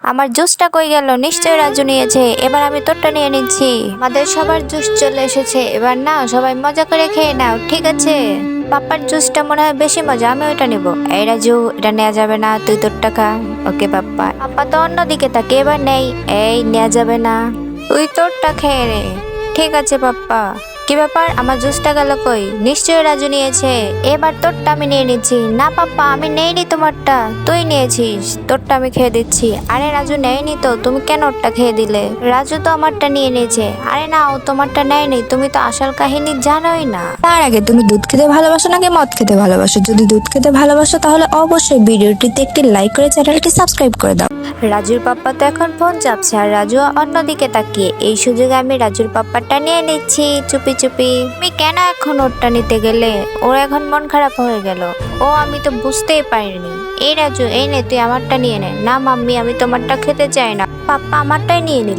আমার জুসটা কই গেল? নিশ্চয়ই রাজু নিয়েছে। এবার আমি তোরটা নিয়ে নিচ্ছি। আমাদের সবার জুস চলে এসেছে, এবার না সবাই মজা করে খেয়ে নাও, ঠিক আছে? পাপ্পার জুসটা মনে হয় বেশি মজা, আমি ওইটা নিব। এই রাজু, এটা নেওয়া যাবে না, তুই তোরটা খা। ওকে পাপ্পা। পাপ্পা তো অন্যদিকে তাকে, এবার নেই। এই নেওয়া যাবে না, তুই তোরটা খেয়ে নে। ঠিক আছে পাপ্পা। কি ব্যাপার, আমার জুসটা গেল কই? নিশ্চয়ই রাজু নিয়েছে। এবার তোরটা আমি নিয়ে নিচ্ছি। না পাপ্পা, আমি নেইনি তোমারটা, তুই নিয়েছিস। তোরটা আমি খেয়ে দিচ্ছি। আরে রাজু নেয়নি তো, তুমি কেন ওরটা খেয়ে দিলে? রাজু তো আমারটা নিয়ে নিয়েছে। আরে না, ও তোমারটা নেয়নি, তুমি তো আসল কাহিনী জানোই না। তার আগে তুমি দুধ খেতে ভালোবাসো নাকি মদ খেতে ভালোবাসো? যদি দুধ খেতে ভালোবাসো তাহলে অবশ্যই ভিডিওটিতে একটি লাইক করে চ্যানেলটি সাবস্ক্রাইব করে দাও। রাজুর পাপ্পা তো এখন ফোন চাপছে আর রাজু অন্যদিকে তাকিয়ে। এই সুযোগে আমি রাজুর পাপ্পাটা নিয়ে নিচ্ছি চুপি চুপি। তুমি কেন এখন ওরটা নিতে গেলে? ওর এখন মন খারাপ হয়ে গেল। ও, আমি তো বুঝতেই পারিনি। এই রাজু, এই নে, তুই আমারটা নিয়ে নে। না মাম্মি, আমি তোমারটা খেতে চাই না। পাপ্পা আমারটাই নিয়ে নিল।